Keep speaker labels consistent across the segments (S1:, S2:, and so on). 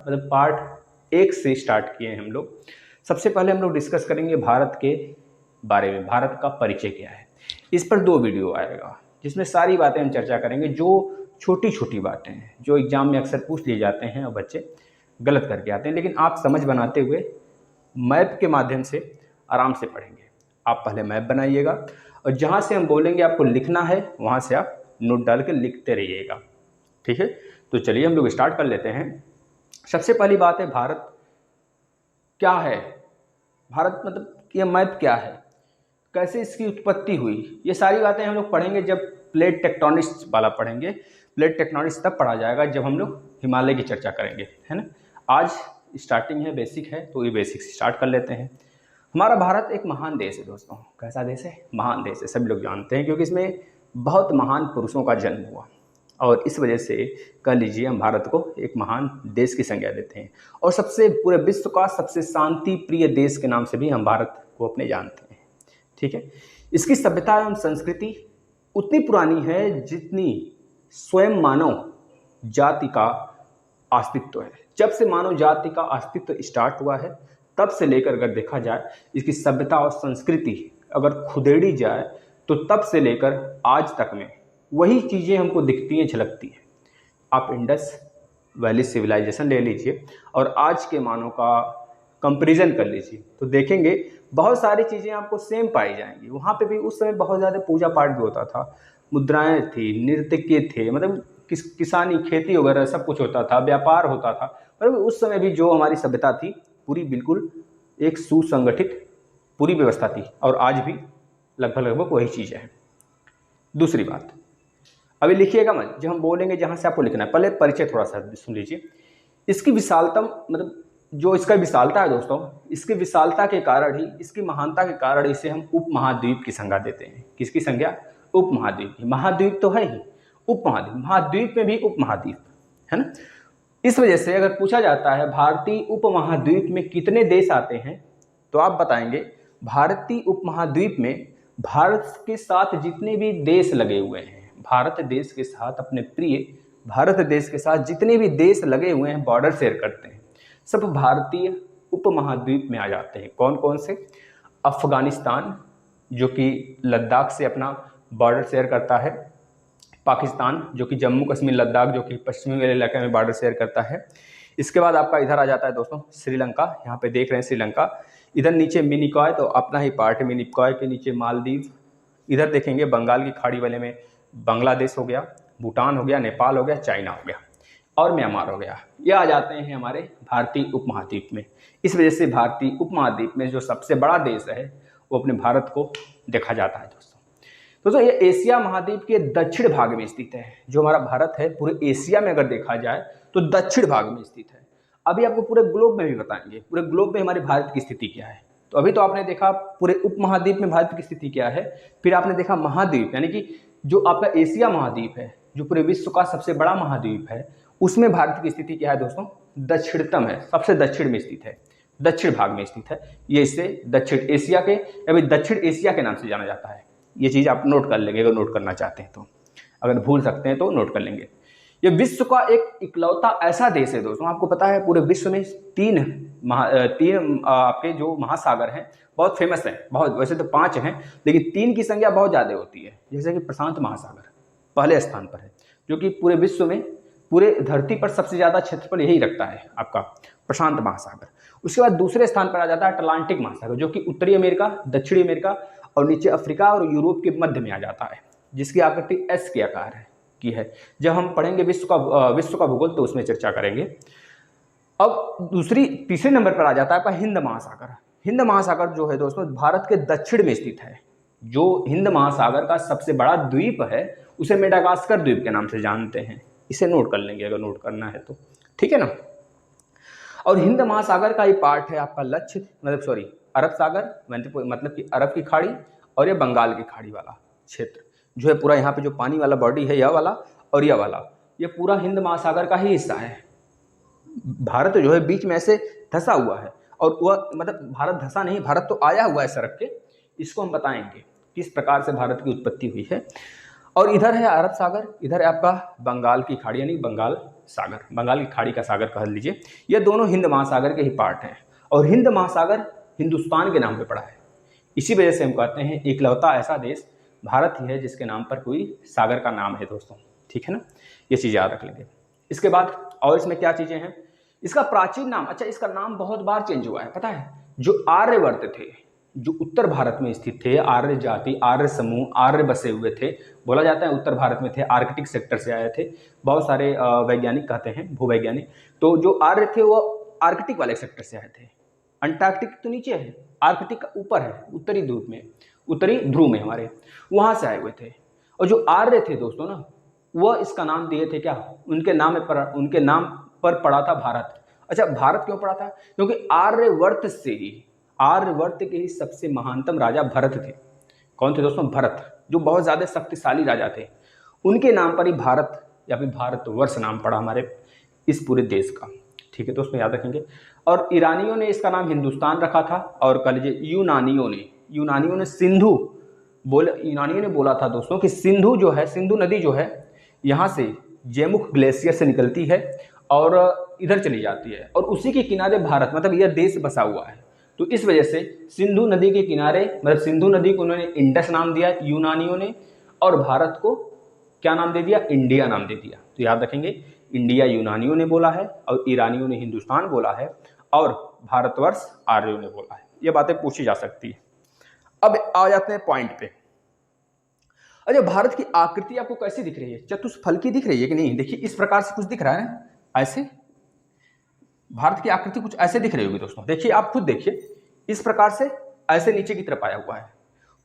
S1: मतलब पार्ट 1 से स्टार्ट किए हैं हम लोग। सबसे पहले हम लोग डिस्कस करेंगे भारत के बारे में, भारत का परिचय क्या है। इस पर 2 वीडियो आएगा जिसमें सारी बातें हम चर्चा करेंगे, जो छोटी छोटी बातें हैं जो एग्जाम में अक्सर पूछ लिए जाते हैं और बच्चे गलत करके आते हैं, लेकिन आप समझ बनाते हुए मैप के माध्यम से आराम से पढ़ेंगे। आप पहले मैप बनाइएगा और जहाँ से हम बोलेंगे आपको लिखना है वहाँ से आप नोट डाल के लिखते रहिएगा, ठीक है। तो चलिए हम लोग स्टार्ट कर लेते हैं। सबसे पहली बात है, भारत क्या है। भारत मतलब ये मैप क्या है, कैसे इसकी उत्पत्ति हुई, ये सारी बातें हम लोग पढ़ेंगे जब प्लेट टेक्टोनिक्स वाला पढ़ेंगे। प्लेट टेक्टोनिक्स तब पढ़ा जाएगा जब हम लोग हिमालय की चर्चा करेंगे, है ना। आज स्टार्टिंग है, बेसिक है, तो ये बेसिक से स्टार्ट कर लेते हैं। हमारा भारत एक महान देश है दोस्तों। कैसा देश है? महान देश है, सब लोग जानते हैं, क्योंकि इसमें बहुत महान पुरुषों का जन्म हुआ और इस वजह से कह लीजिए हम भारत को एक महान देश की संज्ञा देते हैं। और सबसे पूरे विश्व का सबसे शांति प्रिय देश के नाम से भी हम भारत को अपने जानते हैं, ठीक है। इसकी सभ्यता एवं संस्कृति उतनी पुरानी है जितनी स्वयं मानव जाति का अस्तित्व है। जब से मानव जाति का अस्तित्व स्टार्ट हुआ है तब से लेकर अगर देखा जाए इसकी सभ्यता और संस्कृति अगर खुदेड़ी जाए तो तब से लेकर आज तक में वही चीज़ें हमको दिखती हैं, झलकती हैं। आप इंडस वैली सिविलाइजेशन ले लीजिए और आज के मानव का कंपैरिजन कर लीजिए तो देखेंगे बहुत सारी चीज़ें आपको सेम पाई जाएंगी। वहाँ पे भी उस समय बहुत ज़्यादा पूजा पाठ भी होता था, मुद्राएं थी, नृत्य थे, मतलब किसानी खेती वगैरह सब कुछ होता था, व्यापार होता था। मतलब उस समय भी जो हमारी सभ्यता थी पूरी बिल्कुल एक सुसंगठित पूरी व्यवस्था थी, और आज भी लगभग लगभग वही चीज़ें हैं। दूसरी बात, अभी लिखिएगा मत, जब हम बोलेंगे जहाँ से आपको लिखना है, पहले परिचय थोड़ा सा सुन लीजिए। इसकी विशालता, मतलब जो इसका विशालता है दोस्तों, इसकी विशालता के कारण ही, इसकी महानता के कारण इसे हम उपमहाद्वीप की संज्ञा देते हैं। किसकी संज्ञा? उपमहाद्वीप की। महाद्वीप तो है ही, उपमहाद्वीप, महाद्वीप में भी उपमहाद्वीप, है ना। इस वजह से अगर पूछा जाता है भारतीय उपमहाद्वीप में कितने देश आते हैं तो आप बताएंगे भारतीय उपमहाद्वीप में भारत के साथ जितने भी देश लगे हुए हैं, भारत देश के साथ, अपने प्रिय भारत देश के साथ जितने भी देश लगे हुए हैं, बॉर्डर शेयर करते हैं, सब भारतीय उपमहाद्वीप में आ जाते हैं। कौन कौन से? अफगानिस्तान जो कि लद्दाख से अपना बॉर्डर शेयर करता है, पाकिस्तान जो कि जम्मू कश्मीर लद्दाख जो कि पश्चिमी वाले इलाके में बॉर्डर शेयर करता है। इसके बाद आपका इधर आ जाता है दोस्तों श्रीलंका, यहाँ पे देख रहे हैं श्रीलंका। इधर नीचे मिनिकॉय, तो अपना ही पार्ट है, मिनिकॉय के नीचे मालदीव। इधर देखेंगे बंगाल की खाड़ी वाले में बांग्लादेश हो गया, भूटान हो गया, नेपाल हो गया, चाइना हो गया और म्यांमार हो गया। ये आ जाते हैं हमारे भारतीय उपमहाद्वीप में। इस वजह से भारतीय उपमहाद्वीप में जो सबसे बड़ा देश है वो अपने भारत को देखा जाता है दोस्तों। ये एशिया महाद्वीप के दक्षिण भाग में स्थित है। जो हमारा भारत है पूरे एशिया में अगर देखा जाए तो दक्षिण भाग में स्थित है। अभी आपको पूरे ग्लोब में भी बताएंगे पूरे ग्लोब में हमारे भारत की स्थिति क्या है। तो अभी तो आपने देखा पूरे उपमहाद्वीप में भारत की स्थिति क्या है, फिर आपने देखा महाद्वीप, यानी कि जो आपका एशिया महाद्वीप है, जो पूरे विश्व का सबसे बड़ा महाद्वीप है, उसमें भारत की स्थिति क्या है दोस्तों? दक्षिणतम है, सबसे दक्षिण में स्थित है, दक्षिण भाग में स्थित है। ये इसे दक्षिण एशिया के या फिर दक्षिण एशिया के नाम से जाना जाता है। ये चीज़ आप नोट कर लेंगे अगर नोट करना चाहते हैं तो, अगर भूल सकते हैं तो नोट कर लेंगे। ये विश्व का एक इकलौता ऐसा देश है दोस्तों, आपको पता है पूरे विश्व में तीन आपके जो महासागर हैं बहुत फेमस हैं, बहुत, वैसे तो 5 हैं लेकिन 3 की संख्या बहुत ज़्यादा होती है। जैसे कि प्रशांत महासागर पहले स्थान पर है, जो कि पूरे विश्व में, पूरे धरती पर सबसे ज़्यादा क्षेत्रफल यही रखता है आपका प्रशांत महासागर। उसके बाद दूसरे स्थान पर आ जाता है अटलांटिक महासागर, जो कि उत्तरी अमेरिका, दक्षिणी अमेरिका और नीचे अफ्रीका और यूरोप के मध्य में आ जाता है, जिसकी आकृति एस के आकार है की है। जब हम पढ़ेंगे विश्व का भूगोल तो उसमें चर्चा करेंगे। अब तीसरे नंबर पर आ जाता है आपका हिंद महासागर। हिंद महासागर जो है दोस्तों भारत के दक्षिण में स्थित है। जो हिंद महासागर का सबसे बड़ा द्वीप है उसे मेडागास्कर द्वीप के नाम से जानते हैं। इसे नोट कर लेंगे अगर नोट करना है तो, ठीक है ना। और हिंद महासागर का ये पार्ट है आपका लक्ष्य, मतलब सॉरी अरब सागर, मतलब कि अरब की खाड़ी और ये बंगाल की खाड़ी वाला क्षेत्र जो है पूरा, यहाँ पे जो पानी वाला बॉडी है यह वाला और यह वाला, ये पूरा हिंद महासागर का ही हिस्सा है। भारत जो है बीच में ऐसे धंसा हुआ है, और वह मतलब भारत धंसा नहीं, भारत तो आया हुआ है सड़क के। इसको हम बताएंगे किस प्रकार से भारत की उत्पत्ति हुई है। और इधर है अरब सागर, इधर है आपका बंगाल की खाड़ी यानी बंगाल सागर, बंगाल की खाड़ी का सागर कह लीजिए। ये दोनों हिंद महासागर के ही पार्ट हैं और हिंद महासागर हिंदुस्तान के नाम पे पड़ा है। इसी वजह से हम कहते हैं इकलौता ऐसा देश भारत ही है जिसके नाम पर कोई सागर का नाम है दोस्तों, ठीक है ना, ये चीज़ याद रख लेंगे। इसके बाद और इसमें क्या चीज़ें हैं, इसका प्राचीन नाम, अच्छा इसका नाम बहुत बार चेंज हुआ है, पता है। जो आर्यवर्त थे, जो उत्तर भारत में स्थित थे, आर्य जाति, आर्य समूह, आर्य बसे हुए थे, बोला जाता है उत्तर भारत में थे, आर्कटिक सेक्टर से आए थे। बहुत सारे वैज्ञानिक कहते हैं, भूवैज्ञानिक, तो जो आर्य थे वो आर्कटिक वाले सेक्टर से आए थे। अंटार्कटिक तो नीचे है, आर्कटिक ऊपर है, उत्तरी ध्रुव में, उत्तरी ध्रुव में हमारे, वहां से आए हुए थे। और जो आर्य थे दोस्तों ना, वह इसका नाम दिए थे क्या, उनके नाम पर पड़ा था भारत। अच्छा भारत क्यों पड़ा था, क्योंकि आर्यवर्त के ही सबसे महानतम राजा भरत थे। कौन थे दोस्तों, भरत, जो बहुत ज्यादा शक्तिशाली राजा थे, उनके नाम पर ही भारत या फिर भारतवर्ष नाम पड़ा हमारे इस पूरे देश का, ठीक है दोस्तों, याद रखेंगे। और ईरानियों ने इसका नाम हिंदुस्तान रखा था, और कह लीजिए यूनानियों ने सिंधु यूनानियों ने बोला था दोस्तों कि सिंधु जो है, सिंधु नदी जो है यहाँ से जैमुख ग्लेशियर से निकलती है और इधर चली जाती है, और उसी के किनारे भारत, मतलब यह देश बसा हुआ है। तो इस वजह से सिंधु नदी के किनारे, मतलब सिंधु नदी को उन्होंने इंडस नाम दिया यूनानियों ने, और भारत को क्या नाम दे दिया, इंडिया नाम दे दिया। तो याद रखेंगे, इंडिया यूनानियों ने बोला है और ईरानियों ने हिंदुस्तान बोला है, और भारतवर्ष आर्यों ने बोला है। ये बातें पूछी जा सकती है। अब आ जाते हैं पॉइंट पे। अच्छा भारत की आकृति आपको कैसी दिख रही है, चतुष्फलकी दिख रही है कि नहीं, देखिए इस प्रकार से कुछ दिख रहा है ना, ऐसे भारत की आकृति कुछ ऐसे दिख रही होगी दोस्तों, देखिए आप खुद देखिए, इस प्रकार से ऐसे नीचे की तरफ आया हुआ है।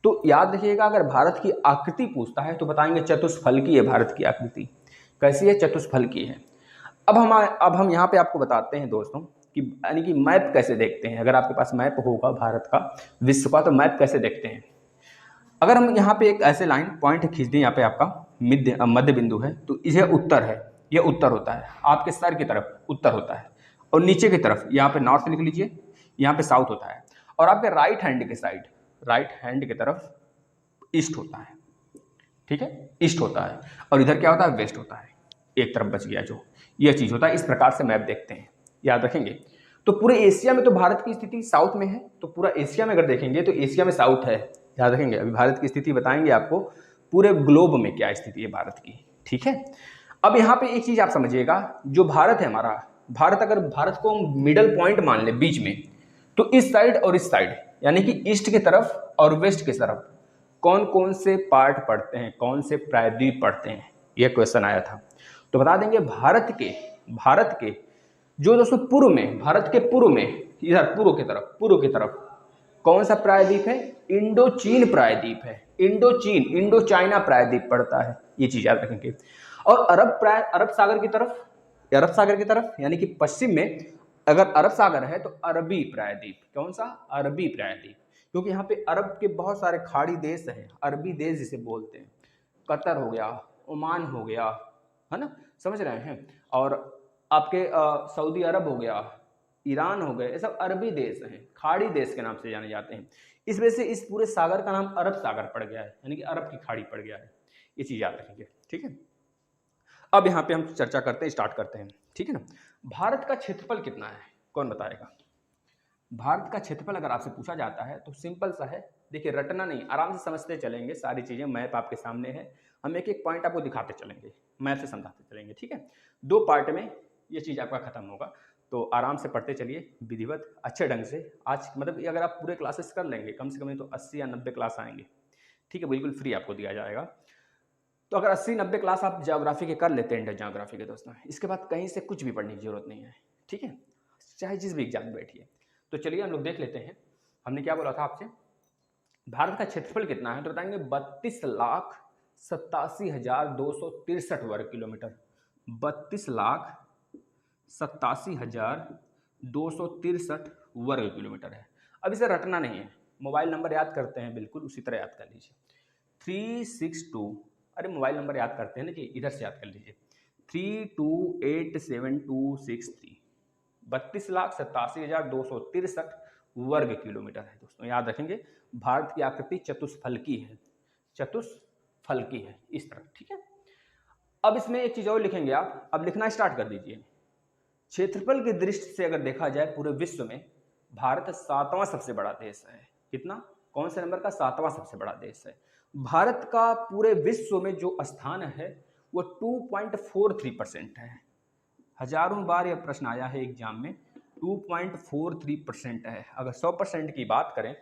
S1: तो याद रखिएगा, अगर भारत की आकृति पूछता है तो बताएंगे चतुष्फलकी है भारत की आकृति। कैसी है, चतुष्फलकी है। अब हम यहाँ पे आपको बताते हैं दोस्तों कि यानी कि मैप कैसे देखते हैं। अगर आपके पास मैप होगा भारत का, विश्व का, तो मैप कैसे देखते हैं। अगर हम यहाँ पे एक ऐसे लाइन पॉइंट खींच दें, यहाँ पे आपका मध्य बिंदु है, तो यह उत्तर है, यह उत्तर होता है, आपके सर की तरफ उत्तर होता है, और नीचे की तरफ यहाँ पे नॉर्थ लिख लीजिए, यहाँ पे साउथ होता है, और आपके राइट हैंड की तरफ ईस्ट होता है, ठीक है, ईस्ट होता है, और इधर क्या होता है, वेस्ट होता है, एक तरफ बच गया जो, यह चीज होता है। इस प्रकार से मैप देखते हैं, याद रखेंगे। तो पूरे एशिया में तो भारत की स्थिति साउथ में है, तो पूरा एशिया में अगर देखेंगे तो एशिया में साउथ है, याद रखेंगे। अभी भारत की स्थिति बताएंगे आपको, पूरे ग्लोब में क्या स्थिति है भारत की, ठीक है। अब यहाँ पे एक चीज आप समझिएगा, जो भारत है हमारा, अगर भारत को मिडल पॉइंट मान ले बीच में, तो इस साइड और इस साइड, यानी कि ईस्ट की तरफ और वेस्ट की तरफ कौन कौन से पार्ट पड़ते हैं, कौन से प्रायद्वीप पड़ते हैं, यह क्वेश्चन आया था। तो बता देंगे, भारत के जो दोस्तों पूर्व में, भारत के पूर्व में, इधर पूर्व की तरफ कौन सा प्रायद्वीप है, इंडो चीन प्रायद्वीप है, इंडो चाइना प्रायद्वीप पड़ता है, ये चीज याद रखेंगे। और अरब सागर की तरफ यानी कि पश्चिम में अगर अरब सागर है तो अरबी प्रायद्वीप, कौन सा, अरबी प्रायद्वीप, क्योंकि यहाँ पे अरब के बहुत सारे खाड़ी देश हैं, अरबी देश जिसे बोलते हैं, कतर हो गया, ओमान हो गया, है ना, समझ रहे हैं, और आपके सऊदी अरब हो गया, ईरान हो गए, ये सब अरबी देश हैं, खाड़ी देश के नाम से जाने जाते हैं। इस वजह से इस पूरे सागर का नाम अरब सागर पड़ गया है, यानी कि अरब की खाड़ी पड़ गया है, ये चीज याद रखेंगे, ठीक है। अब यहाँ पे हम चर्चा स्टार्ट करते हैं, ठीक है ना। भारत का क्षेत्रफल कितना है, कौन बताएगा। भारत का क्षेत्रफल अगर आपसे पूछा जाता है तो सिंपल सा है, देखिए रटना नहीं, आराम से समझते चलेंगे, सारी चीजें, मैप आपके सामने है, हम एक एक पॉइंट आपको दिखाते चलेंगे, मैप से समझाते चलेंगे, ठीक है। 2 पार्ट में ये चीज आपका खत्म होगा, तो आराम से पढ़ते चलिए विधिवत, अच्छे ढंग से। आज मतलब अगर आप पूरे क्लासेस कर लेंगे, कम से कम तो 80 या 90 क्लास आएंगे, ठीक है, बिल्कुल फ्री आपको दिया जाएगा। तो अगर 80-90 क्लास आप ज्योग्राफी के कर लेते हैं, इंडियन ज्योग्राफी के दोस्तों, इसके बाद कहीं से कुछ भी पढ़ने की जरूरत नहीं है, ठीक है, चाहे जिस भी एग्जाम में बैठिए। तो चलिए हम लोग देख लेते हैं, हमने क्या बोला था आपसे, भारत का क्षेत्रफल कितना है, तो बताएंगे 32,87,263 वर्ग किलोमीटर, 32,87,263 वर्ग किलोमीटर है। अब इसे रटना नहीं है, मोबाइल नंबर याद करते हैं, बिल्कुल उसी तरह याद कर लीजिए, 362, अरे मोबाइल नंबर याद करते हैं ना जी, इधर से याद कर लीजिए, 3287,263, 32,87,263 वर्ग किलोमीटर है दोस्तों, याद रखेंगे। भारत की आकृति चतुष्फलकी है, इस तरह, ठीक है। अब इसमें एक चीज़ और लिखेंगे आप, अब लिखना स्टार्ट कर दीजिए। क्षेत्रफल की दृष्टि से अगर देखा जाए पूरे विश्व में भारत 7वां सबसे बड़ा देश है। कितना, कौन से नंबर का? 7वां सबसे बड़ा देश है। भारत का पूरे विश्व में जो स्थान है वो 2.43% है। हजारों बार यह प्रश्न आया है एग्जाम में, 2.43% है। अगर 100% की बात करें,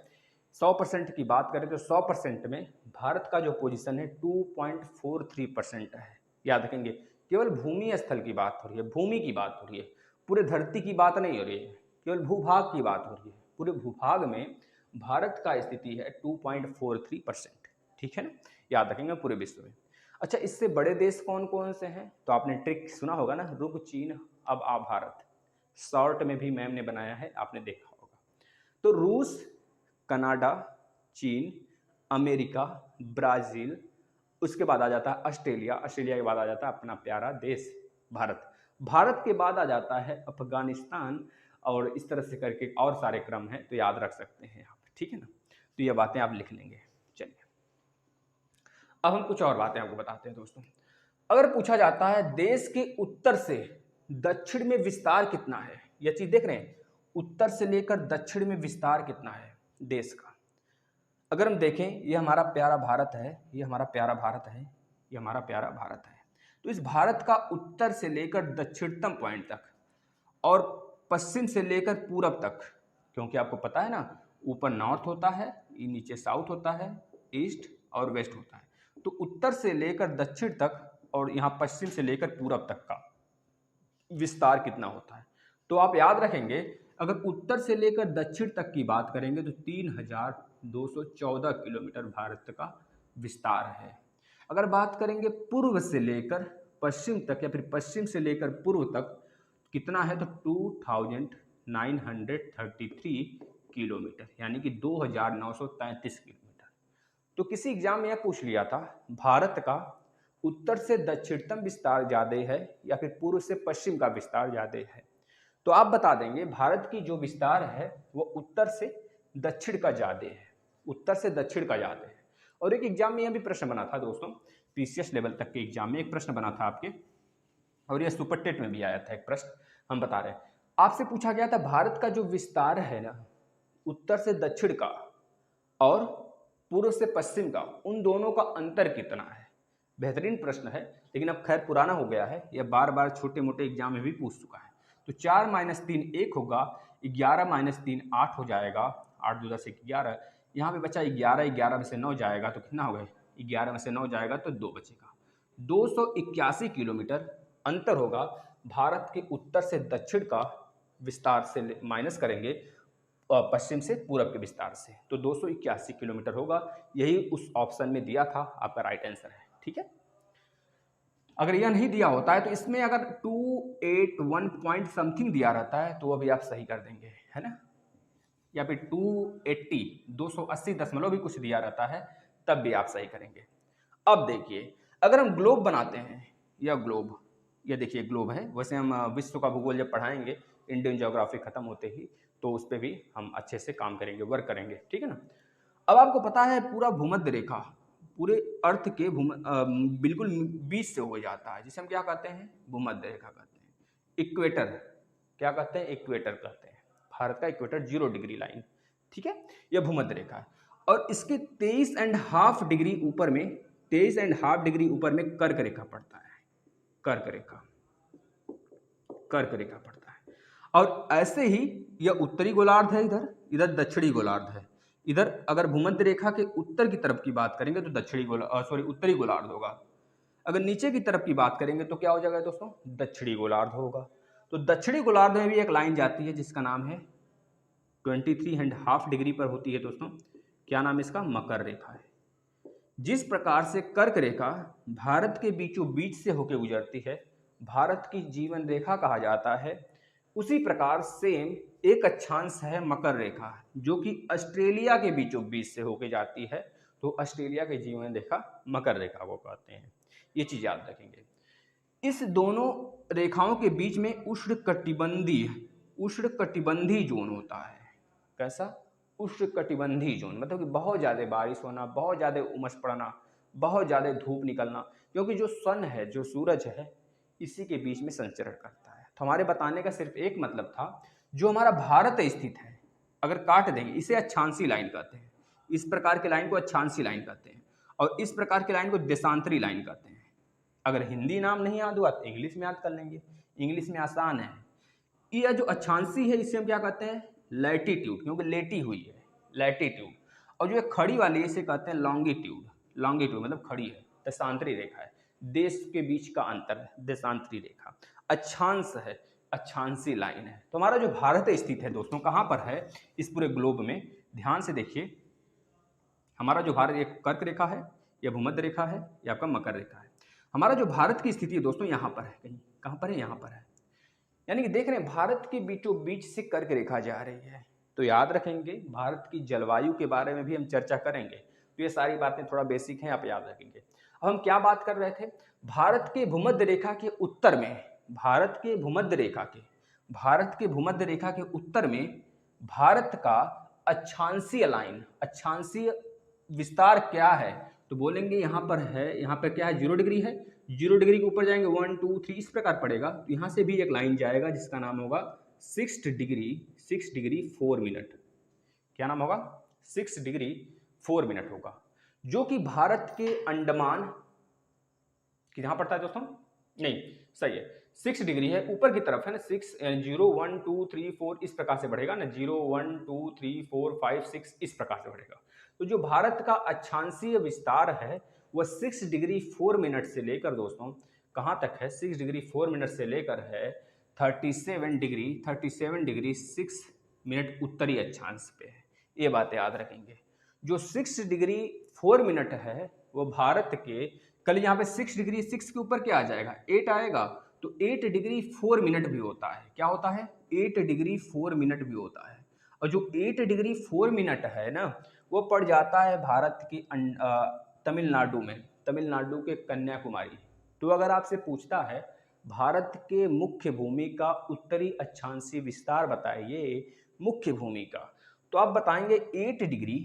S1: 100% की बात करें तो 100% में भारत का जो पोजीशन है 2.43% है। याद रखेंगे, केवल भूमि स्थल की बात हो रही है, भूमि की बात हो रही है, पूरे धरती की बात नहीं हो रही है, केवल भूभाग की बात हो रही है। पूरे भूभाग में भारत का स्थिति है 2.43%। ठीक है ना, याद रखेंगे पूरे विश्व में। अच्छा, इससे बड़े देश कौन कौन से हैं? तो आपने ट्रिक सुना होगा ना, रुक चीन अब आ भारत, शॉर्ट में भी मैम ने बनाया है, आपने देखा होगा। तो रूस, कनाडा, चीन, अमेरिका, ब्राज़ील, उसके बाद आ जाता है ऑस्ट्रेलिया, ऑस्ट्रेलिया के बाद आ जाता है अपना प्यारा देश भारत, भारत के बाद आ जाता है अफगानिस्तान, और इस तरह से करके और सारे क्रम हैं, तो याद रख सकते हैं आप। ठीक है ना, तो ये बातें आप लिख लेंगे। चलिए, अब हम कुछ और बातें आपको बताते हैं दोस्तों। अगर पूछा जाता है देश के उत्तर से दक्षिण में विस्तार कितना है, यह चीज देख रहे हैं, उत्तर से लेकर दक्षिण में विस्तार कितना है देश का। अगर हम देखें, ये हमारा प्यारा भारत है, ये हमारा प्यारा भारत है, ये हमारा प्यारा भारत है। तो इस भारत का उत्तर से लेकर दक्षिणतम पॉइंट तक और पश्चिम से लेकर पूरब तक, क्योंकि आपको पता है ना, ऊपर नॉर्थ होता है, नीचे साउथ होता है, ईस्ट और वेस्ट होता है। तो उत्तर से लेकर दक्षिण तक और यहाँ पश्चिम से लेकर पूरब तक का विस्तार कितना होता है। तो आप याद रखेंगे, अगर उत्तर से लेकर दक्षिण तक की बात करेंगे तो 3214 किलोमीटर भारत का विस्तार है। अगर बात करेंगे पूर्व से लेकर पश्चिम तक या फिर पश्चिम से लेकर पूर्व तक कितना है, तो 2933 किलोमीटर, यानी कि 2933 किलोमीटर। तो किसी एग्जाम में यह पूछ लिया था, भारत का उत्तर से दक्षिणतम विस्तार ज़्यादा है या फिर पूर्व से पश्चिम का विस्तार ज़्यादा है, तो आप बता देंगे भारत की जो विस्तार है वो उत्तर से दक्षिण का ज़्यादा है, उत्तर से दक्षिण का ज़्यादा है। और एक एग्जाम में यह भी प्रश्न बना था दोस्तों, पीसीएस लेवल तक के एग्जाम में एक प्रश्न बना था आपके, और यह सुपर टेट में भी आया था एक प्रश्न, हम बता रहे हैं। आपसे पूछा गया था भारत का जो विस्तार है ना, उत्तर से दक्षिण का और पूर्व से पश्चिम का, उन दोनों का अंतर कितना है। बेहतरीन प्रश्न है, लेकिन अब खैर पुराना हो गया है, यह बार बार छोटे मोटे एग्जाम में भी पूछ चुका है। तो 4 - 3 1 होगा, 11 - 3 8 हो जाएगा, 8 2 10 11, यहाँ पे बचा 11, 11 में से 9 जाएगा तो कितना हो गया, 11 में से 9 जाएगा तो 2 बचेगा। 281 किलोमीटर अंतर होगा भारत के उत्तर से दक्षिण का विस्तार से माइनस करेंगे पश्चिम से पूरब के विस्तार से, तो 281 किलोमीटर होगा। यही उस ऑप्शन में दिया था, आपका राइट आंसर है। ठीक है, अगर यह नहीं दिया होता है तो इसमें अगर 281 पॉइंट समथिंग दिया रहता है तो वो भी आप सही कर देंगे, है ना, या फिर 280 भी कुछ दिया रहता है तब भी आप सही करेंगे। अब देखिए, अगर हम ग्लोब बनाते हैं, यह ग्लोब, ये देखिए ग्लोब है, वैसे हम विश्व का भूगोल जब पढ़ाएंगे इंडियन ज्योग्राफी खत्म होते ही, तो उस पर भी हम अच्छे से काम करेंगे, वर्क करेंगे। ठीक है ना, अब आपको पता है पूरा भूमध्य रेखा पूरे अर्थ के बिल्कुल बीच से हो जाता है, जिसे हम क्या कहते हैं, भूमध्य रेखा कहते हैं, इक्वेटर, क्या कहते हैं, इक्वेटर कहते हैं। भारत का इक्वेटर 0 डिग्री लाइन, ठीक है, यह भूमध्य रेखा है। और इसके 23.5 डिग्री ऊपर में, 23.5 डिग्री ऊपर में कर्क रेखा पड़ता है, कर्क रेखा, कर्क रेखा पड़ता है। और ऐसे ही यह उत्तरी गोलार्ध है, इधर इधर दक्षिणी गोलार्ध है। इधर अगर भूमध्य रेखा के उत्तर की तरफ की बात करेंगे तो उत्तरी गोलार्ध होगा। अगर नीचे की तरफ की बात करेंगे तो क्या हो जाएगा दोस्तों, दक्षिणी गोलार्ध होगा। तो दक्षिणी गोलार्ध में भी एक लाइन जाती है जिसका नाम है 23.5 डिग्री पर होती है दोस्तों, क्या नाम इसका, मकर रेखा है। जिस प्रकार से कर्क रेखा भारत के बीचों बीच से होकर गुजरती है, भारत की जीवन रेखा कहा जाता है, उसी प्रकार सेम एक अक्षांश है मकर रेखा, जो कि ऑस्ट्रेलिया के बीचों बीच से होकर जाती है, तो ऑस्ट्रेलिया की जीवन रेखा मकर रेखा को कहते हैं। ये चीज याद रखेंगे। इस दोनों रेखाओं के बीच में उष्णकटिबंधीय जोन होता है। कैसा, उष्णकटिबंधीय जोन, मतलब कि बहुत ज्यादा बारिश होना, बहुत ज्यादा उमस पड़ना, बहुत ज़्यादा धूप निकलना, क्योंकि जो सन है, जो सूरज है, इसी के बीच में संचरण करता है। तो हमारे बताने का सिर्फ एक मतलब था, जो हमारा भारत स्थित है, अगर काट देंगे इसे अक्षांशीय लाइन कहते हैं। इस प्रकार की लाइन को अक्षांशीय लाइन कहते हैं और इस प्रकार की लाइन को देशांतरी लाइन कहते हैं। अगर हिंदी नाम नहीं याद हुआ तो इंग्लिश में याद कर लेंगे, इंग्लिश में आसान है। यह जो अक्षांशीय है इसे हम क्या कहते हैं, लैटिट्यूड, क्योंकि लेटी हुई है, लैटिट्यूड। और जो खड़ी वाली है इसे कहते हैं लॉन्गिट्यूड, लॉन्गिट्यूड मतलब खड़ी है, देशांतरी रेखा है, देश के बीच का अंतर है, देशांतरी रेखा। अक्षांश है, अक्षांशीय लाइन है। तो हमारा जो भारत स्थित है दोस्तों कहाँ पर है इस पूरे ग्लोब में, ध्यान से देखिए। हमारा जो भारत एक कर्क रेखा है, या भूमध्य रेखा है, या आपका मकर रेखा है। हमारा जो भारत की स्थिति है दोस्तों यहाँ पर है, कहीं कहाँ पर है, यहाँ पर है। यानी कि देख रहे हैं भारत के बीचों बीच से कर्क रेखा जा रही है। तो याद रखेंगे, भारत की जलवायु के बारे में भी हम चर्चा करेंगे, तो ये सारी बातें थोड़ा बेसिक हैं, आप याद रखेंगे। अब हम क्या बात कर रहे थे, भारत के भूमध्य रेखा के उत्तर में, भारत के भूमध्य रेखा के उत्तर में भारत का अक्षांशीय लाइन, अक्षांशीय विस्तार क्या है, तो बोलेंगे यहाँ पर है, यहाँ पर क्या है, 0 डिग्री है। 0 डिग्री के ऊपर जाएंगे 1 2 3 इस प्रकार पड़ेगा। तो यहाँ से भी एक लाइन जाएगा जिसका नाम होगा 6 डिग्री 4 मिनट। क्या नाम होगा, 6 डिग्री 4 मिनट होगा, जो कि भारत के अंडमान कहाँ पड़ता है दोस्तों, नहीं सही है, 6 डिग्री है, ऊपर की तरफ है ना, 6 0 1 2 3 4 इस प्रकार से बढ़ेगा ना, 0 1 2 3 4 5 6 इस प्रकार से बढ़ेगा। तो जो भारत का अक्षांशीय विस्तार है वह 6 डिग्री 4 मिनट से लेकर दोस्तों कहाँ तक है, 6 डिग्री 4 मिनट से लेकर है 37 डिग्री 6 मिनट उत्तरी अक्षांश पे है। ये बातें याद रखेंगे। जो 6 डिग्री 4 मिनट है वो भारत के, कल यहाँ पे 6 डिग्री 6 के ऊपर क्या आ जाएगा, 8 आएगा, तो 8 डिग्री 4 मिनट भी होता है। क्या होता है, 8 डिग्री 4 मिनट भी होता है। और जो 8 डिग्री 4 मिनट है ना, वो पड़ जाता है भारत की तमिलनाडु में, तमिलनाडु के कन्याकुमारी। तो अगर आपसे पूछता है भारत के मुख्य भूमि का उत्तरी अक्षांशीय विस्तार बताइए, मुख्य भूमि का, तो आप बताएंगे 8 डिग्री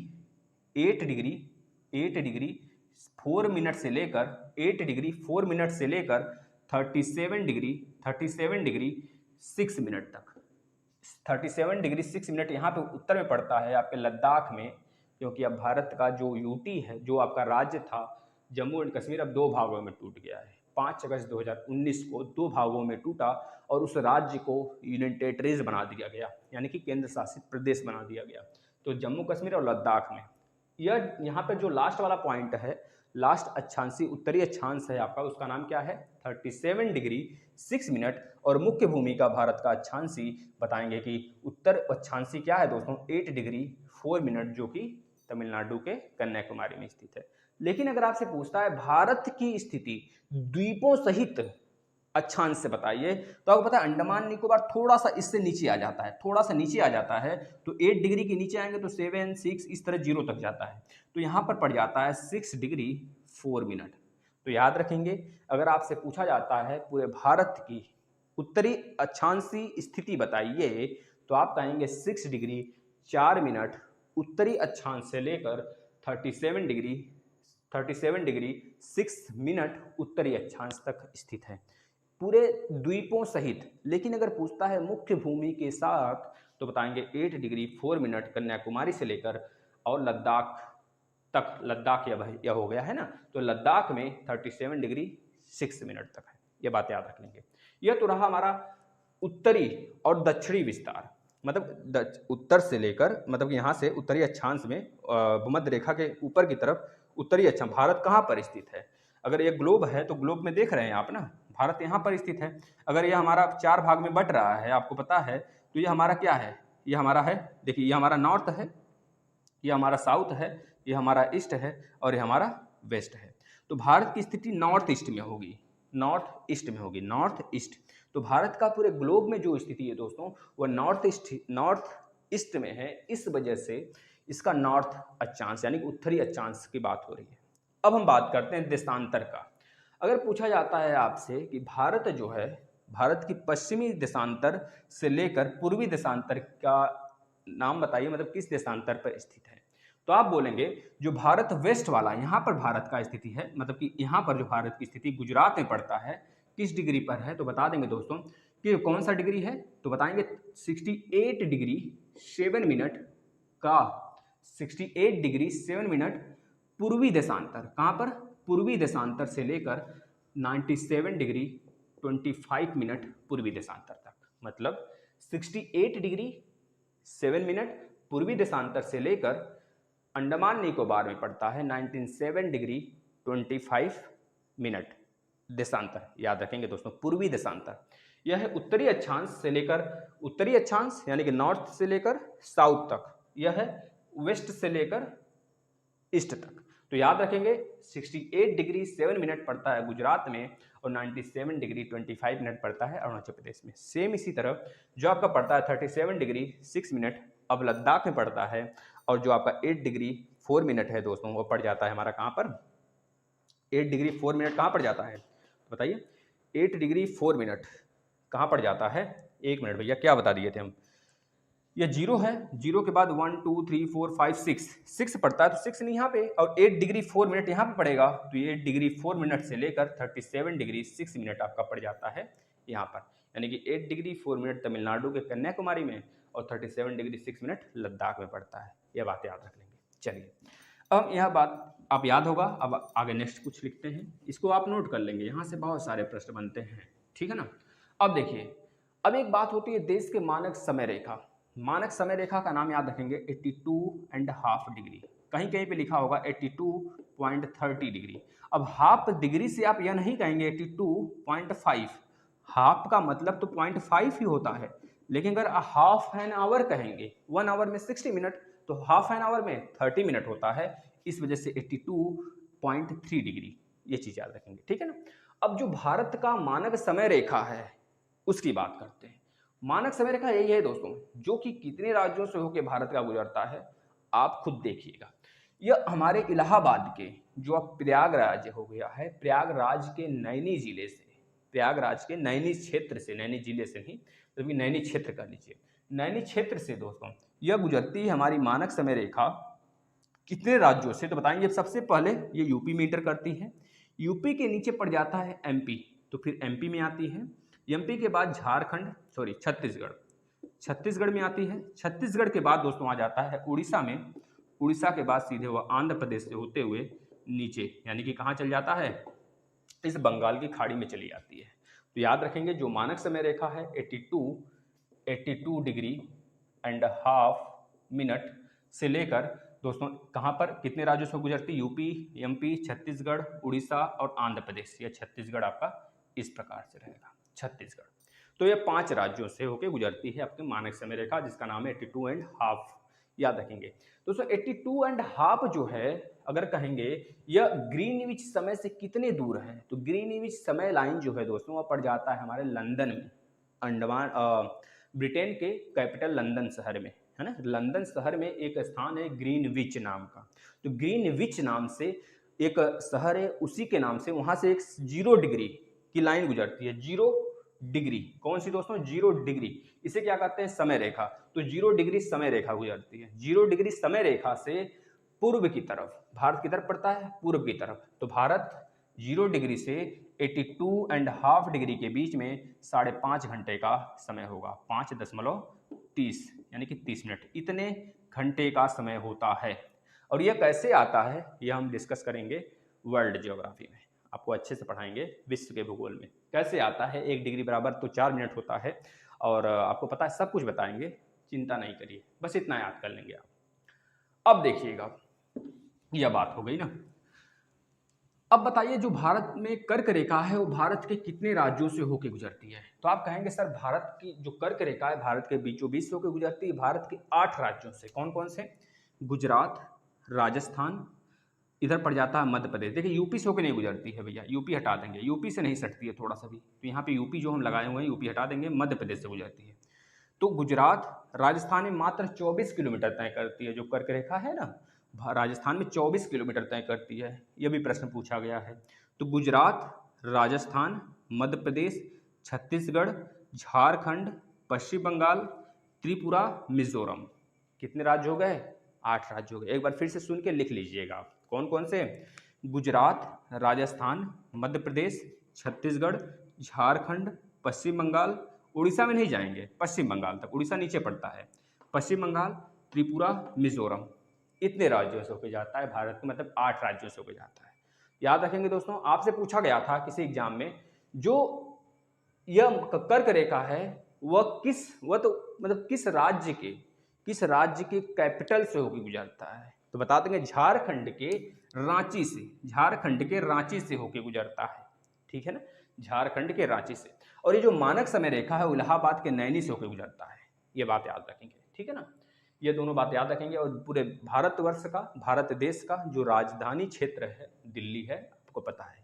S1: 4 मिनट से लेकर 8 डिग्री 4 मिनट से लेकर 37 डिग्री 6 मिनट तक। 37 डिग्री 6 मिनट यहाँ पे उत्तर में पड़ता है आपके लद्दाख में, क्योंकि अब भारत का जो यूटी है, जो आपका राज्य था जम्मू एंड कश्मीर, अब 2 भागों में टूट गया है। 5 अगस्त 2019 को 2 भागों में टूटा और उस राज्य को यूनियन टेरिटरीज बना दिया गया, यानी कि केंद्र शासित प्रदेश बना दिया गया। तो जम्मू कश्मीर और लद्दाख में यह यहाँ पर जो लास्ट वाला पॉइंट है, लास्ट अक्षांशीय उत्तरी अक्षांश है आपका, उसका नाम क्या है, 37 डिग्री 6 मिनट। और मुख्य भूमि का भारत का अक्षांशीय बताएंगे कि उत्तर अक्षांशीय क्या है दोस्तों, 8 डिग्री 4 मिनट, जो कि तमिलनाडु के कन्याकुमारी में स्थित है। लेकिन अगर आपसे पूछता है भारत की स्थिति द्वीपों सहित अक्षांश से बताइए, तो आपको पता है अंडमान निकोबार थोड़ा सा इससे नीचे आ जाता है, थोड़ा सा नीचे आ जाता है, तो 8 डिग्री के नीचे आएंगे तो 7 6 इस तरह 0 तक जाता है। तो यहाँ पर पड़ जाता है 6 डिग्री 4 मिनट। तो याद रखेंगे, अगर आपसे पूछा जाता है पूरे भारत की उत्तरी अक्षांशीय स्थिति बताइए, तो आप कहेंगे 6 डिग्री 4 मिनट उत्तरी अक्षांश से लेकर 37 डिग्री 6 मिनट उत्तरी अक्षांश तक स्थित है, पूरे द्वीपों सहित। लेकिन अगर पूछता है मुख्य भूमि के साथ, तो बताएंगे 8 डिग्री 4 मिनट कन्याकुमारी से लेकर और लद्दाख तक, लद्दाख यह हो गया है ना, तो लद्दाख में 37 डिग्री 6 मिनट तक है। ये बातें याद रख लेंगे। यह तो रहा हमारा उत्तरी और दक्षिणी विस्तार, मतलब उत्तर से लेकर, मतलब यहाँ से उत्तरी अक्षांश में भूमध्य रेखा के ऊपर की तरफ उत्तरी अक्षांश भारत कहाँ पर स्थित है। अगर ये ग्लोब है तो ग्लोब में देख रहे हैं आप ना, भारत यहाँ पर स्थित है। अगर यह हमारा 4 भाग में बट रहा है, आपको पता है, तो यह हमारा क्या है, यह हमारा है, देखिए यह हमारा नॉर्थ है, यह हमारा साउथ है, यह हमारा ईस्ट है और यह हमारा वेस्ट है। तो भारत की स्थिति नॉर्थ ईस्ट में होगी, नॉर्थ ईस्ट। तो भारत का पूरे ग्लोब में जो स्थिति है दोस्तों, वह नॉर्थ ईस्ट में है। इस वजह से इसका नॉर्थ अक्षांश यानी कि उत्तरी अक्षांश की बात हो रही है। अब हम बात करते हैं देशांतर का। अगर पूछा जाता है आपसे कि भारत जो है, भारत की पश्चिमी देशांतर से लेकर पूर्वी देशांतर का नाम बताइए, मतलब किस देशांतर पर स्थित है, तो आप बोलेंगे जो भारत वेस्ट वाला यहाँ पर भारत का स्थिति है, मतलब कि यहाँ पर जो भारत की स्थिति गुजरात में पड़ता है, किस डिग्री पर है, तो बता देंगे दोस्तों कि कौन सा डिग्री है, तो बताएंगे 68 डिग्री 7 मिनट का 68 डिग्री 7 मिनट पूर्वी देशांतर। कहाँ पर? पूर्वी देशांतर से लेकर 97 डिग्री 25 मिनट पूर्वी देशांतर तक, मतलब 68 डिग्री 7 मिनट पूर्वी देशांतर से लेकर अंडमान निकोबार में पड़ता है 97 डिग्री 25 मिनट देशांतर। याद रखेंगे दोस्तों, पूर्वी देशांतर। यह है उत्तरी अक्षांश से लेकर, उत्तरी अक्षांश यानी कि नॉर्थ से लेकर साउथ तक, यह है वेस्ट से लेकर ईस्ट तक। तो याद रखेंगे 68 डिग्री 7 मिनट पड़ता है गुजरात में और 97 डिग्री 25 मिनट पड़ता है अरुणाचल प्रदेश में। सेम इसी तरह जो आपका पड़ता है 37 डिग्री 6 मिनट अब लद्दाख में पड़ता है, और जो आपका 8 डिग्री 4 मिनट है दोस्तों वो पड़ जाता है हमारा कहाँ पर, 8 डिग्री 4 मिनट कहाँ पड़ जाता है बताइए, 8 डिग्री 4 मिनट कहाँ पड़ जाता है, 1 मिनट भैया क्या बता दिए थे हम, ये जीरो है, जीरो के बाद 1 2 3 4 5 6 पड़ता है, तो 6 नहीं यहाँ पे, और 8 डिग्री 4 मिनट यहाँ पे पड़ेगा, तो ये 8 डिग्री 4 मिनट से लेकर 37 डिग्री 6 मिनट आपका पड़ जाता है यहाँ पर, यानी कि 8 डिग्री 4 मिनट तमिलनाडु के कन्याकुमारी में और 37 डिग्री 6 मिनट लद्दाख में पड़ता है। यह बात याद रख लेंगे। चलिए अब यह बात आप याद होगा, अब आगे नेक्स्ट कुछ लिखते हैं, इसको आप नोट कर लेंगे, यहाँ से बहुत सारे प्रश्न बनते हैं, ठीक है ना। अब देखिए, अब एक बात होती है देश के मानक समय रेखा, मानक समय रेखा का नाम याद रखेंगे 82.5 डिग्री, कहीं कहीं पे लिखा होगा 82.30 डिग्री। अब हाफ डिग्री से आप यह नहीं कहेंगे 82.5, हाफ का मतलब तो 0.5 ही होता है, लेकिन अगर हाफ एन आवर कहेंगे, 1 आवर में 60 मिनट, तो हाफ एन आवर में 30 मिनट होता है, इस वजह से 82.3 डिग्री, ये चीज याद रखेंगे, ठीक है ना। अब जो भारत का मानक समय रेखा है उसकी बात करते हैं। मानक समय रेखा यही है दोस्तों, जो कि कितने राज्यों से होकर भारत का गुजरता है आप खुद देखिएगा। यह हमारे इलाहाबाद के जो अब प्रयागराज हो गया है, प्रयागराज के नैनी जिले से, प्रयागराज के नैनी क्षेत्र से, नैनी जिले से नहीं बल्कि नैनी क्षेत्र कर लीजिए, नैनी क्षेत्र से दोस्तों यह गुजरती है हमारी मानक समय रेखा कितने राज्यों से, तो बताएंगे सबसे पहले ये यूपी में इंटर करती है, यूपी के नीचे पड़ जाता है एमपी, तो फिर एमपी में आती है, एमपी के बाद झारखंड, सॉरी छत्तीसगढ़, छत्तीसगढ़ में आती है, छत्तीसगढ़ के बाद दोस्तों आ जाता है उड़ीसा में, उड़ीसा के बाद सीधे वह आंध्र प्रदेश से होते हुए नीचे, यानी कि कहाँ चल जाता है, इस बंगाल की खाड़ी में चली जाती है। तो याद रखेंगे जो मानक समय रेखा है 82 डिग्री एंड हाफ मिनट से लेकर दोस्तों कहाँ पर कितने राज्यों से गुजरती, यूपी, एमपी, छत्तीसगढ़, उड़ीसा और आंध्र प्रदेश। या छत्तीसगढ़ आपका इस प्रकार से रहेगा, छत्तीसगढ़। तो ये 5 राज्यों से होकर गुजरती है आपके मानक समय रेखा, जिसका नाम है 82.5, याद रखेंगे दोस्तों। 82.5 जो है अगर कहेंगे यह ग्रीनविच समय से कितने दूर है, तो ग्रीनविच समय लाइन जो है दोस्तों वह पड़ जाता है हमारे लंदन में, अंडमान ब्रिटेन के कैपिटल लंदन शहर में, है ना। लंदन शहर में एक स्थान है ग्रीनविच नाम का, तो ग्रीनविच नाम से एक शहर है, उसी के नाम से वहां से एक 0 डिग्री की लाइन गुजरती है, 0 डिग्री, कौन सी दोस्तों, 0 डिग्री, इसे क्या कहते हैं, समय रेखा। तो 0 डिग्री समय रेखा गुजरती है, 0 डिग्री समय रेखा से पूर्व की तरफ, भारत की तरफ पड़ता है पूर्व की तरफ, तो भारत 0 डिग्री से 82.5 डिग्री के बीच में 5.5 घंटे का समय होगा, 5.30 यानी कि 30 मिनट, इतने घंटे का समय होता है। और यह कैसे आता है यह हम डिस्कस करेंगे वर्ल्ड ज्योग्राफी में, आपको अच्छे से पढ़ाएंगे विश्व के भूगोल में कैसे आता है। 1 डिग्री बराबर तो 4 मिनट होता है, और आपको पता है सब कुछ बताएंगे, चिंता नहीं करिए, बस इतना याद कर लेंगे आप। अब देखिएगा यह बात हो गई ना। अब बताइए जो भारत में कर्क रेखा है वो भारत के कितने राज्यों से होकर गुजरती है, तो आप कहेंगे सर भारत की जो कर्क रेखा है भारत के बीचों बीच से होकर गुजरती है, भारत के 8 राज्यों से। कौन कौन से, गुजरात, राजस्थान, इधर पड़ जाता है मध्य प्रदेश। देखिए यूपी से होकर नहीं गुजरती है भैया, यूपी हटा देंगे, यूपी से नहीं सटती है थोड़ा सा भी, तो यहाँ पे यूपी जो हम लगाए हुए हैं यूपी हटा देंगे, मध्य प्रदेश से गुजरती है। तो गुजरात राजस्थान में मात्र 24 किलोमीटर तय करती है, जो कर्क रेखा है ना राजस्थान में 24 किलोमीटर तय करती है, यह भी प्रश्न पूछा गया है। तो गुजरात, राजस्थान, मध्य प्रदेश, छत्तीसगढ़, झारखंड, पश्चिम बंगाल, त्रिपुरा, मिजोरम, कितने राज्य हो गए, 8 राज्य हो गए। एक बार फिर से सुन के लिख लीजिएगा आप, कौन कौन से? गुजरात, राजस्थान, मध्य प्रदेश, छत्तीसगढ़, झारखंड, पश्चिम बंगाल, उड़ीसा में नहीं जाएंगे, पश्चिम बंगाल तक, उड़ीसा नीचे पड़ता है, पश्चिम बंगाल, त्रिपुरा, मिजोरम। इतने राज्यों से होकर जाता है भारत में, मतलब 8 राज्यों से होकर जाता है। याद रखेंगे दोस्तों, आपसे पूछा गया था किसी एग्जाम में, जो यह कर्क रेखा है वह तो मतलब किस राज्य के कैपिटल से होकर गुजरता है? तो बता देंगे झारखंड के रांची से, झारखंड के रांची से होकर गुजरता है, ठीक है ना, झारखंड के रांची से। और ये जो मानक समय रेखा है इलाहाबाद के नैनी से होकर गुजरता है, ये बात याद रखेंगे, ठीक है ना, ये दोनों बात याद रखेंगे। और पूरे भारतवर्ष का, भारत देश का जो राजधानी क्षेत्र है दिल्ली है, आपको पता है।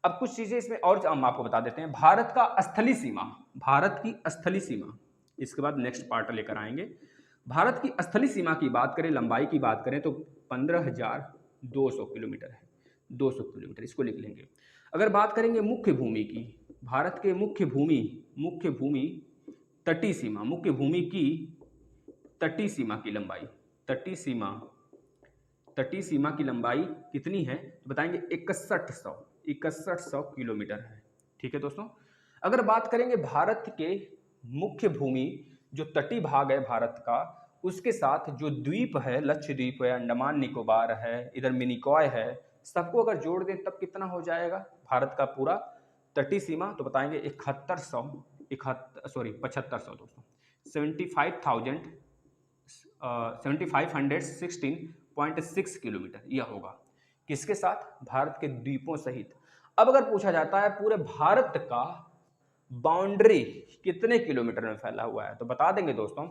S1: अब कुछ चीजें इसमें और हम आपको बता देते हैं। भारत का स्थलीय सीमा, भारत की स्थलीय सीमा, इसके बाद नेक्स्ट पार्ट लेकर आएंगे। भारत की स्थलीय सीमा की बात करें, लंबाई की बात करें तो 15,200 किलोमीटर है, 200 किलोमीटर, इसको लिख लेंगे। अगर बात करेंगे मुख्य भूमि की, भारत के मुख्य भूमि तटीय सीमा, मुख्य भूमि की तटीय सीमा की लंबाई, तटीय सीमा की लंबाई कितनी है? तो बताएंगे 6100 किलोमीटर है, ठीक है दोस्तों। अगर बात करेंगे भारत के मुख्य भूमि, जो तटीय भाग है भारत का, उसके साथ जो द्वीप है, लक्षद्वीप है, अंडमान निकोबार है, इधर मिनिकॉय है, सबको अगर जोड़ दें तब कितना हो जाएगा भारत का पूरा तटीय सीमा? तो बताएंगे 7500 दोस्तों, 7516.6 किलोमीटर यह होगा, किसके साथ? भारत के द्वीपों सहित। अब अगर पूछा जाता है पूरे भारत का बाउंड्री कितने किलोमीटर में फैला हुआ है, तो बता देंगे दोस्तों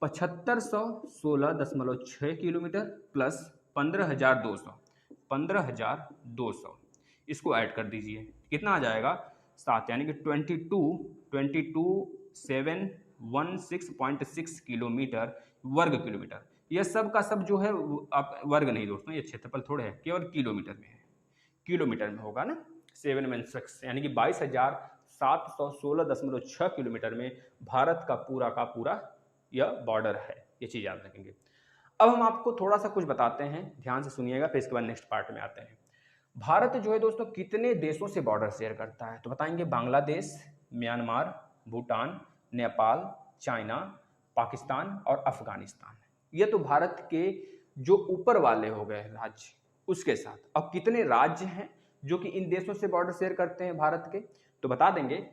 S1: 7516.6 किलोमीटर प्लस 15,200, इसको ऐड कर दीजिए, कितना आ जाएगा? 7, यानी कि 22,716.6 किलोमीटर, वर्ग किलोमीटर। यह सब का सब जो है आप वर्ग नहीं दोस्तों, ये क्षेत्रफल थोड़े है, केवल किलोमीटर में है, किलोमीटर में होगा ना, 716, यानी कि 22,716.6 किलोमीटर में भारत का पूरा यह बॉर्डर है, ये चीज याद रखेंगे। अब हम आपको थोड़ा सा कुछ बताते हैं, ध्यान से सुनिएगा, फिर इसके बाद नेक्स्ट पार्ट में आते हैं। भारत जो है दोस्तों कितने देशों से बॉर्डर शेयर करता है? तो बताएंगे बांग्लादेश, म्यांमार, भूटान, नेपाल, चाइना, पाकिस्तान और अफगानिस्तान। ये तो भारत के जो ऊपर वाले हो गए राज्य, उसके साथ। अब कितने राज्य हैं जो कि इन देशों से बॉर्डर शेयर करते हैं भारत के? तो बता देंगे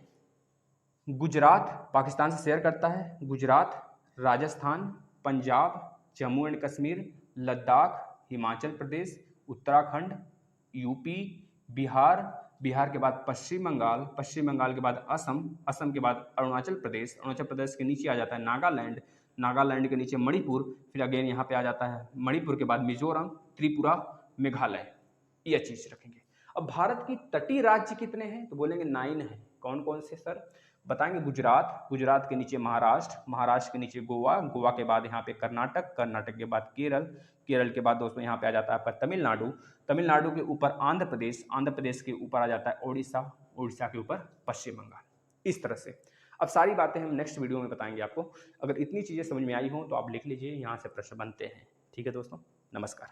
S1: गुजरात पाकिस्तान से शेयर करता है, गुजरात, राजस्थान, पंजाब, जम्मू एंड कश्मीर, लद्दाख, हिमाचल प्रदेश, उत्तराखंड, यूपी, बिहार के बाद पश्चिम बंगाल के बाद असम के बाद अरुणाचल प्रदेश के नीचे आ जाता है नागालैंड के नीचे मणिपुर, फिर अगेन यहाँ पे आ जाता है मणिपुर के बाद मिजोरम, त्रिपुरा, मेघालय, ये चीज रखेंगे। अब भारत की तटीय राज्य कितने हैं? तो बोलेंगे 9 हैं। कौन कौन से सर? बताएंगे गुजरात के नीचे महाराष्ट्र के नीचे गोवा के बाद यहाँ पे कर्नाटक के बाद केरल के बाद दोस्तों यहाँ पे आ जाता है आपका तमिलनाडु के ऊपर आंध्र प्रदेश के ऊपर आ जाता है उड़ीसा के ऊपर पश्चिम बंगाल। इस तरह से अब सारी बातें हम नेक्स्ट वीडियो में बताएंगे आपको। अगर इतनी चीज़ें समझ में आई हो तो आप लिख लीजिए, यहाँ से प्रश्न बनते हैं। ठीक है दोस्तों, नमस्कार।